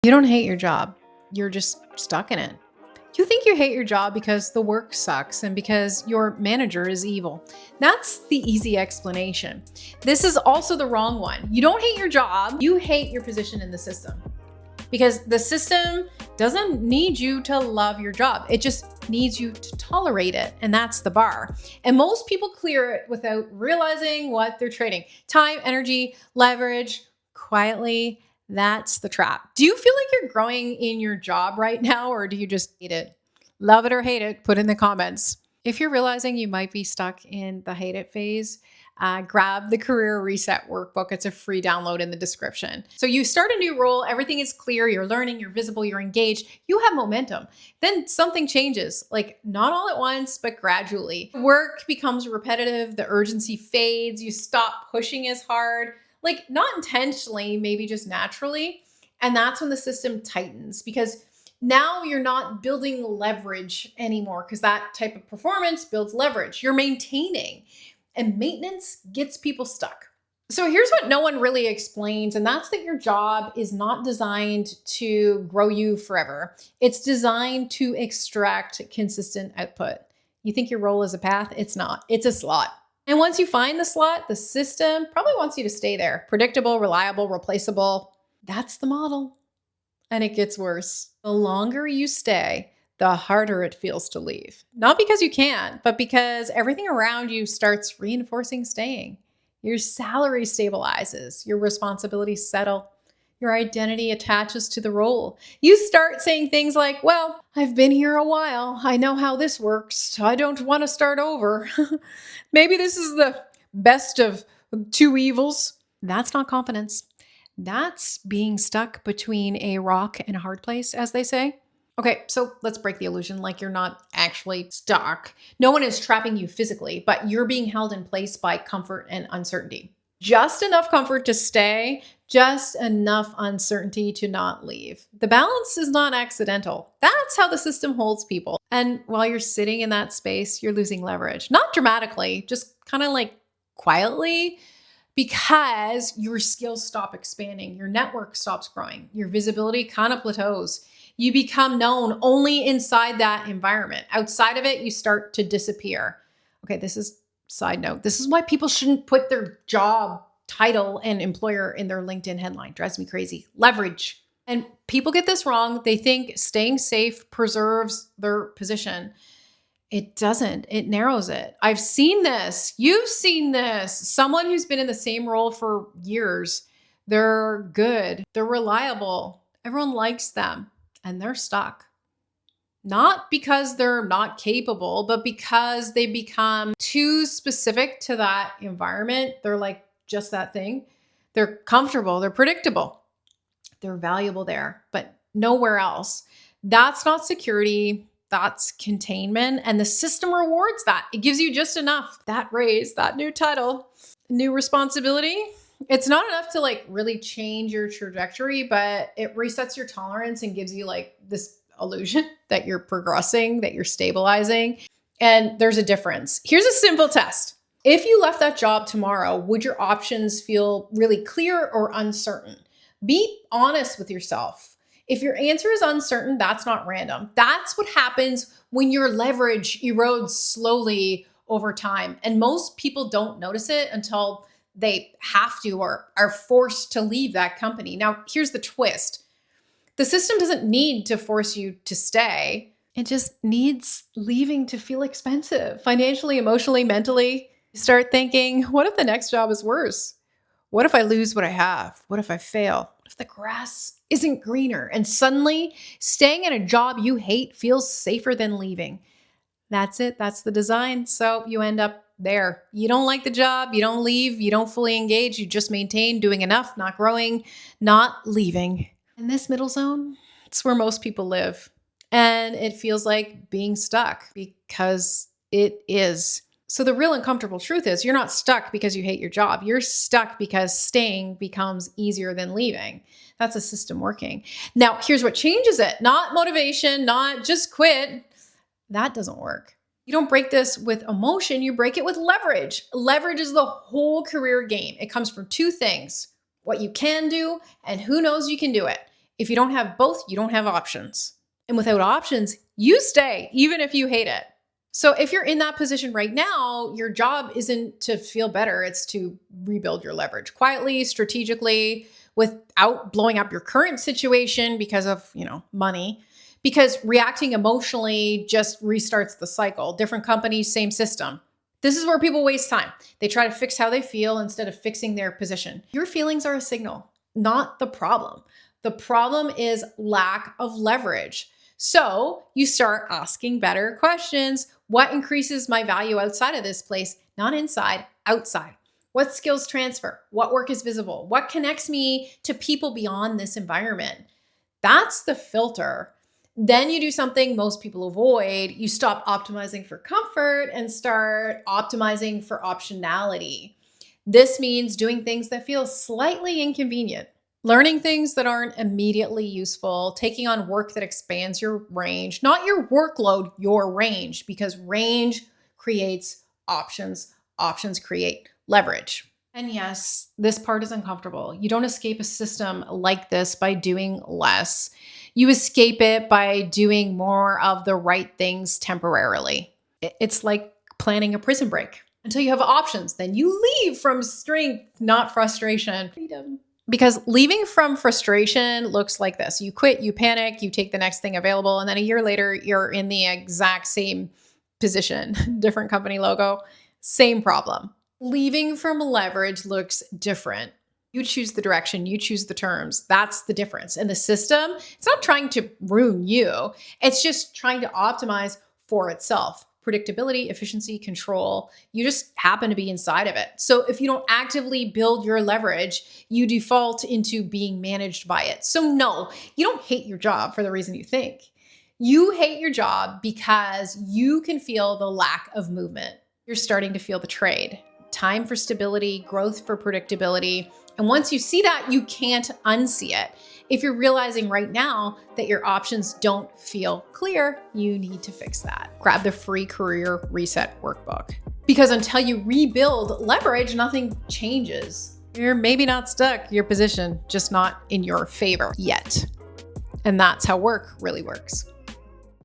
You don't hate your job. You're just stuck in it. You think you hate your job because the work sucks and because your manager is evil. That's the easy explanation. This is also the wrong one. You don't hate your job. You hate your position in the system because the system doesn't need you to love your job. It just needs you to tolerate it. And that's the bar. And most people clear it without realizing what they're trading: time, energy, leverage, quietly. That's the trap. Do you feel like you're growing in your job right now, or do you just hate it? Love it or hate it, put in the comments. If you're realizing you might be stuck in the hate it phase, grab the Career Reset Workbook. It's a free download in the description. So you start a new role, everything is clear, you're learning, you're visible, you're engaged, you have momentum. Then something changes, like not all at once, but gradually. Work becomes repetitive, the urgency fades, you stop pushing as hard, like not intentionally, maybe just naturally. And that's when the system tightens because now you're not building leverage anymore because that type of performance builds leverage. You're maintaining, and maintenance gets people stuck. So here's what no one really explains, and that's that your job is not designed to grow you forever. It's designed to extract consistent output. You think your role is a path? It's not. It's a slot. And once you find the slot, the system probably wants you to stay there. Predictable, reliable, replaceable. That's the model. And it gets worse. The longer you stay, the harder it feels to leave. Not because you can, but because everything around you starts reinforcing staying. Your salary stabilizes, your responsibilities settle, your identity attaches to the role. You start saying things like, well, I've been here a while. I know how this works. I don't want to start over. Maybe this is the best of two evils. That's not confidence. That's being stuck between a rock and a hard place, as they say. Okay, so let's break the illusion like you're not actually stuck. No one is trapping you physically, but you're being held in place by comfort and uncertainty. Just enough comfort to stay, just enough uncertainty to not leave. The balance is not accidental. That's how the system holds people. And while you're sitting in that space, you're losing leverage. Not dramatically, just kind of like quietly, because your skills stop expanding, your network stops growing, your visibility kind of plateaus. You become known only inside that environment. Outside of it, you start to disappear. Okay, this is side note. This is why people shouldn't put their job title and employer in their LinkedIn headline. Drives me crazy. Leverage. And people get this wrong. They think staying safe preserves their position. It doesn't. It narrows it. I've seen this. You've seen this. Someone who's been in the same role for years. They're good. They're reliable. Everyone likes them, and they're stuck. Not because they're not capable, but because they become too specific to that environment. They're like just that thing. They're comfortable. They're predictable. They're valuable there, but nowhere else. That's not security. That's containment. And the system rewards that. It gives you just enough. That raise, that new title, new responsibility. It's not enough to like really change your trajectory, but it resets your tolerance and gives you like this illusion that you're progressing, that you're stabilizing. And there's a difference. Here's a simple test. If you left that job tomorrow, would your options feel really clear or uncertain? Be honest with yourself. If your answer is uncertain, that's not random. That's what happens when your leverage erodes slowly over time. And most people don't notice it until they have to or are forced to leave that company. Now, here's the twist. The system doesn't need to force you to stay. It just needs leaving to feel expensive, financially, emotionally, mentally. You start thinking, what if the next job is worse? What if I lose what I have? What if I fail? What if the grass isn't greener? And suddenly, staying in a job you hate feels safer than leaving. That's it. That's the design. So you end up there. You don't like the job. You don't leave. You don't fully engage. You just maintain doing enough, not growing, not leaving. In this middle zone, it's where most people live. And it feels like being stuck because it is. So the real uncomfortable truth is you're not stuck because you hate your job. You're stuck because staying becomes easier than leaving. That's a system working. Now, here's what changes it. Not motivation, not just quit. That doesn't work. You don't break this with emotion. You break it with leverage. Leverage is the whole career game. It comes from two things: what you can do and who knows you can do it. If you don't have both, you don't have options. And without options, you stay, even if you hate it. So if you're in that position right now, your job isn't to feel better, it's to rebuild your leverage quietly, strategically, without blowing up your current situation because of, money. Because reacting emotionally just restarts the cycle. Different companies, same system. This is where people waste time. They try to fix how they feel instead of fixing their position. Your feelings are a signal, not the problem. The problem is lack of leverage. So you start asking better questions. What increases my value outside of this place? Not inside, outside. What skills transfer? What work is visible? What connects me to people beyond this environment? That's the filter. Then you do something most people avoid. You stop optimizing for comfort and start optimizing for optionality. This means doing things that feel slightly inconvenient, learning things that aren't immediately useful, taking on work that expands your range, not your workload, your range, because range creates options. Options create leverage. And yes, this part is uncomfortable. You don't escape a system like this by doing less. You escape it by doing more of the right things temporarily. It's like planning a prison break until you have options. Then you leave from strength, not frustration. Freedom. Because leaving from frustration looks like this. You quit, you panic, you take the next thing available, and then a year later, you're in the exact same position, different company logo, same problem. Leaving from leverage looks different. You choose the direction, you choose the terms. That's the difference. And the system, it's not trying to ruin you. It's just trying to optimize for itself. Predictability, efficiency, control. You just happen to be inside of it. So if you don't actively build your leverage, you default into being managed by it. So no, you don't hate your job for the reason you think. You hate your job because you can feel the lack of movement. You're starting to feel the trade. Time for stability, growth for predictability. And once you see that, you can't unsee it. If you're realizing right now that your options don't feel clear, you need to fix that. Grab the free career reset workbook. Because until you rebuild leverage, nothing changes. You're maybe not stuck, your position, just not in your favor yet. And that's how work really works.